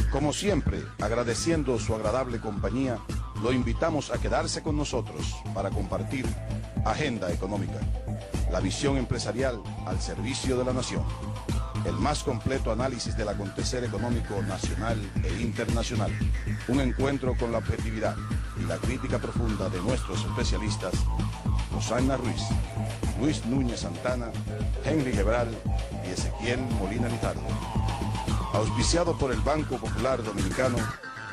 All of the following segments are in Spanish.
Como siempre, agradeciendo su agradable compañía, lo invitamos a quedarse con nosotros para compartir Agenda Económica, la visión empresarial al servicio de la nación. El más completo análisis del acontecer económico nacional e internacional. Un encuentro con la objetividad y la crítica profunda de nuestros especialistas, Rosana Ruiz, Luis Núñez Santana, Henry Gebral y Ezequiel Molina Lizardo. Auspiciado por el Banco Popular Dominicano,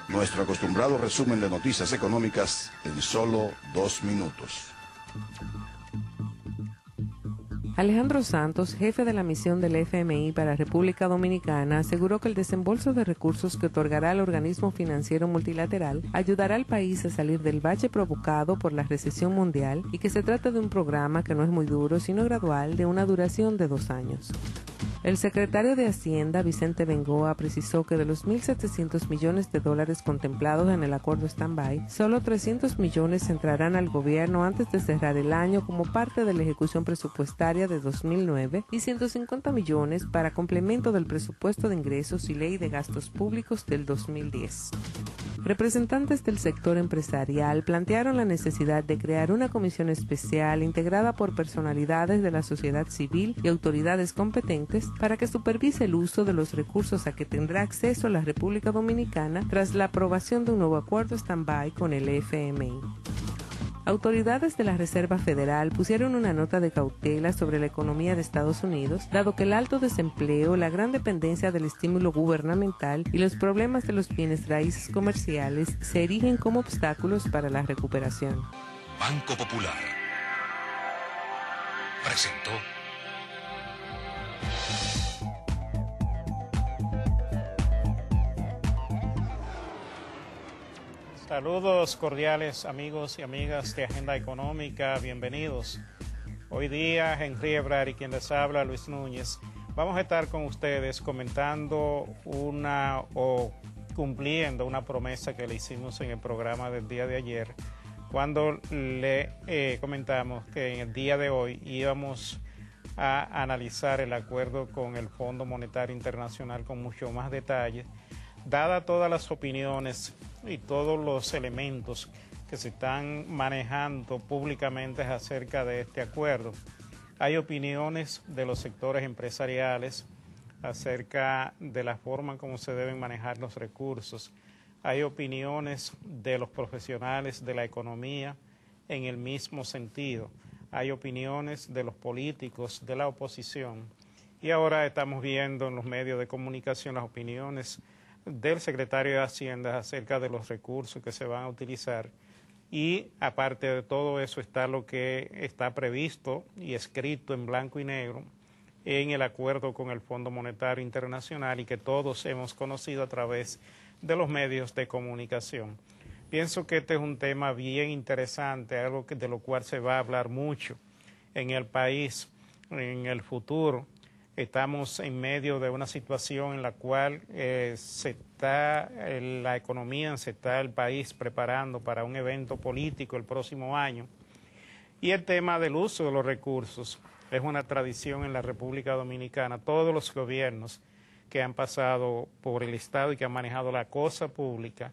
nuestro acostumbrado resumen de noticias económicas en solo 2 minutos. Alejandro Santos, jefe de la misión del FMI para República Dominicana, aseguró que el desembolso de recursos que otorgará el organismo financiero multilateral ayudará al país a salir del bache provocado por la recesión mundial y que se trata de un programa que no es muy duro, sino gradual, de una duración de 2 años. El secretario de Hacienda, Vicente Bengoa, precisó que de los 1.700 millones de dólares contemplados en el acuerdo stand-by, solo 300 millones entrarán al gobierno antes de cerrar el año como parte de la ejecución presupuestaria de 2009 y 150 millones para complemento del presupuesto de ingresos y ley de gastos públicos del 2010. Representantes del sector empresarial plantearon la necesidad de crear una comisión especial integrada por personalidades de la sociedad civil y autoridades competentes para que supervise el uso de los recursos a que tendrá acceso la República Dominicana tras la aprobación de un nuevo acuerdo stand-by con el FMI. Autoridades de la Reserva Federal pusieron una nota de cautela sobre la economía de Estados Unidos, dado que el alto desempleo, la gran dependencia del estímulo gubernamental y los problemas de los bienes raíces comerciales se erigen como obstáculos para la recuperación. Banco Popular presentó Saludos cordiales amigos y amigas de Agenda Económica, bienvenidos. Hoy día Henry Gebral y quien les habla, Luis Núñez, vamos a estar con ustedes comentando cumpliendo una promesa que le hicimos en el programa del día de ayer, cuando le comentamos que en el día de hoy íbamos a analizar el acuerdo con el Fondo Monetario Internacional con mucho más detalle, dada todas las opiniones y todos los elementos que se están manejando públicamente acerca de este acuerdo. Hay opiniones de los sectores empresariales acerca de la forma como se deben manejar los recursos. Hay opiniones de los profesionales de la economía en el mismo sentido. Hay opiniones de los políticos de la oposición. Y ahora estamos viendo en los medios de comunicación las opiniones del secretario de Hacienda acerca de los recursos que se van a utilizar, y aparte de todo eso está lo que está previsto y escrito en blanco y negro en el acuerdo con el Fondo Monetario Internacional y que todos hemos conocido a través de los medios de comunicación. Pienso que este es un tema bien interesante, algo de lo cual se va a hablar mucho en el país en el futuro. Estamos en medio de una situación en la cual la economía, se está el país preparando para un evento político el próximo año. Y el tema del uso de los recursos es una tradición en la República Dominicana. Todos los gobiernos que han pasado por el Estado y que han manejado la cosa pública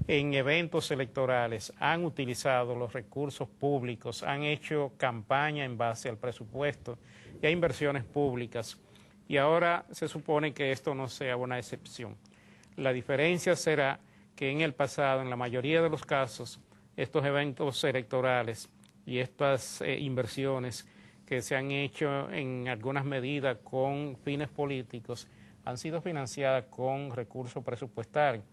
en eventos electorales han utilizado los recursos públicos, han hecho campaña en base al presupuesto y a inversiones públicas. Y ahora se supone que esto no sea una excepción. La diferencia será que en el pasado, en la mayoría de los casos, estos eventos electorales y estas inversiones que se han hecho en algunas medidas con fines políticos han sido financiadas con recursos presupuestarios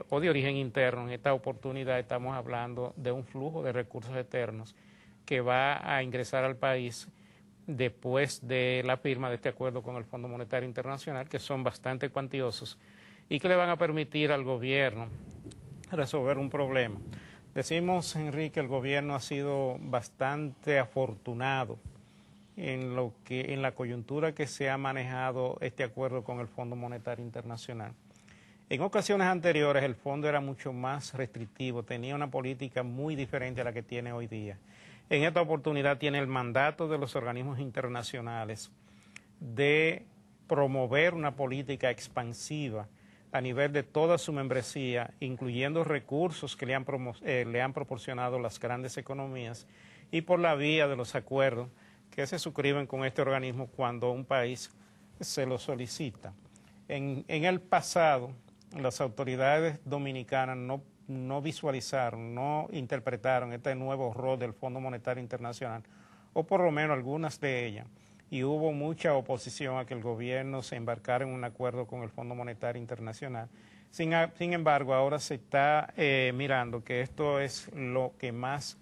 o de origen interno. En esta oportunidad estamos hablando de un flujo de recursos externos que va a ingresar al país después de la firma de este acuerdo con el Fondo Monetario Internacional, que son bastante cuantiosos y que le van a permitir al gobierno resolver un problema. Decimos, Enrique, que el gobierno ha sido bastante afortunado en la coyuntura que se ha manejado este acuerdo con el Fondo Monetario Internacional. En ocasiones anteriores el fondo era mucho más restrictivo, tenía una política muy diferente a la que tiene hoy día. En esta oportunidad tiene el mandato de los organismos internacionales de promover una política expansiva a nivel de toda su membresía, incluyendo recursos que le han proporcionado las grandes economías y por la vía de los acuerdos que se suscriben con este organismo cuando un país se lo solicita. En el pasado, las autoridades dominicanas no visualizaron, no interpretaron este nuevo rol del Fondo Monetario Internacional, o por lo menos algunas de ellas, y hubo mucha oposición a que el gobierno se embarcara en un acuerdo con el Fondo Monetario Internacional. Sin embargo, ahora se está mirando que esto es lo que más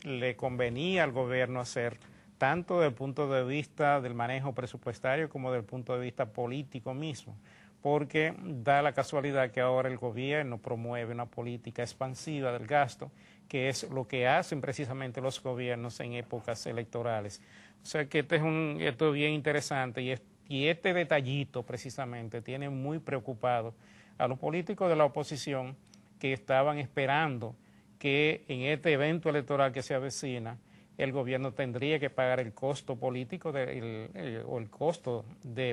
le convenía al gobierno hacer, tanto desde el punto de vista del manejo presupuestario como desde el punto de vista político mismo, porque da la casualidad que ahora el gobierno promueve una política expansiva del gasto, que es lo que hacen precisamente los gobiernos en épocas electorales. O sea que esto es bien interesante y este detallito precisamente tiene muy preocupado a los políticos de la oposición que estaban esperando que en este evento electoral que se avecina el gobierno tendría que pagar el costo político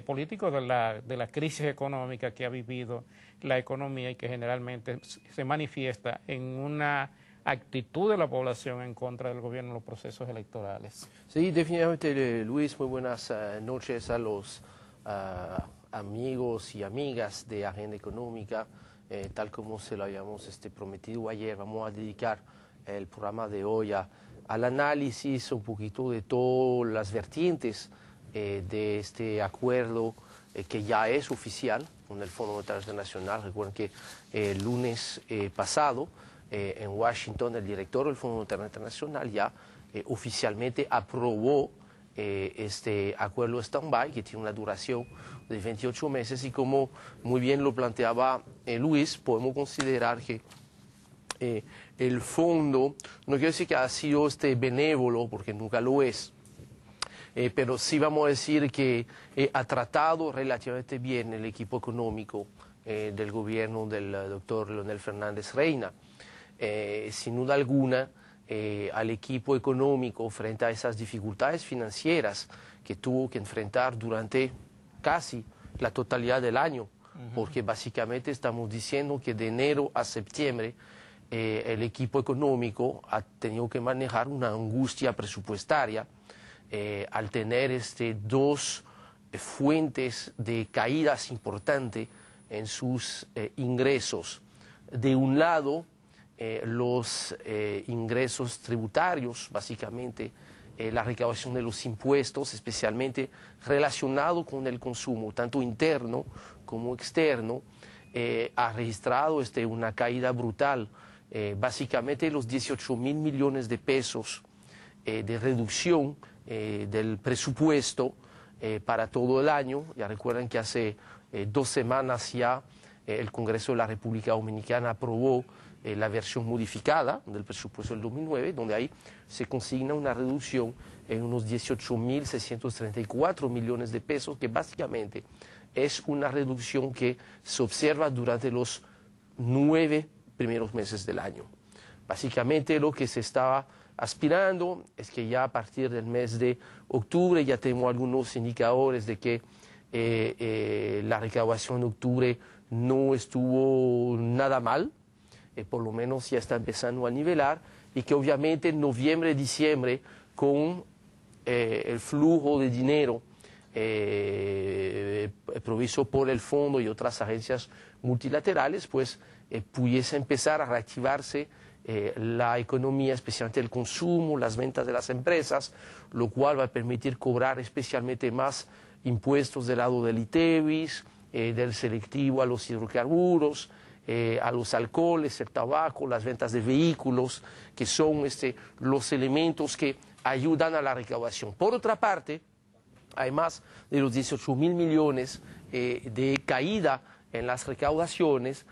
político de la crisis económica que ha vivido la economía y que generalmente se manifiesta en una actitud de la población en contra del gobierno en los procesos electorales. Sí, definitivamente, Luis, muy buenas noches a los amigos y amigas de Agenda Económica. Tal como se lo habíamos prometido ayer, vamos a dedicar el programa de hoy al análisis un poquito de todas las vertientes de este acuerdo que ya es oficial con el Fondo Monetario Internacional. Recuerden que el lunes pasado en Washington el director del Fondo Monetario Internacional ya oficialmente aprobó este acuerdo stand-by que tiene una duración de 28 meses y como muy bien lo planteaba Luis, podemos considerar que el fondo, no quiero decir que ha sido benévolo, porque nunca lo es, pero sí vamos a decir que ha tratado relativamente bien el equipo económico del gobierno del doctor Leonel Fernández Reina. Sin duda alguna, al equipo económico frente a esas dificultades financieras que tuvo que enfrentar durante casi la totalidad del año, porque básicamente estamos diciendo que de enero a septiembre el equipo económico ha tenido que manejar una angustia presupuestaria al tener dos fuentes de caídas importantes en sus ingresos. De un lado, los ingresos tributarios, básicamente la recaudación de los impuestos, especialmente relacionado con el consumo, tanto interno como externo, ha registrado una caída brutal. Básicamente los 18.000 millones de pesos de reducción del presupuesto para todo el año. Ya recuerdan que hace 2 semanas ya el Congreso de la República Dominicana aprobó la versión modificada del presupuesto del 2009, donde ahí se consigna una reducción en unos 18.634 millones de pesos, que básicamente es una reducción que se observa durante los 9 primeros meses del año. Básicamente lo que se estaba aspirando es que ya a partir del mes de octubre ya tenemos algunos indicadores de que la recaudación de octubre no estuvo nada mal, por lo menos ya está empezando a nivelar, y que obviamente en noviembre y diciembre con el flujo de dinero provisto por el fondo y otras agencias multilaterales, pues pudiese empezar a reactivarse la economía, especialmente el consumo, las ventas de las empresas, lo cual va a permitir cobrar especialmente más impuestos del lado del ITEVIS, del selectivo a los hidrocarburos, a los alcoholes, el tabaco, las ventas de vehículos, que son los elementos que ayudan a la recaudación. Por otra parte, además de los 18.000 millones de caída en las recaudaciones,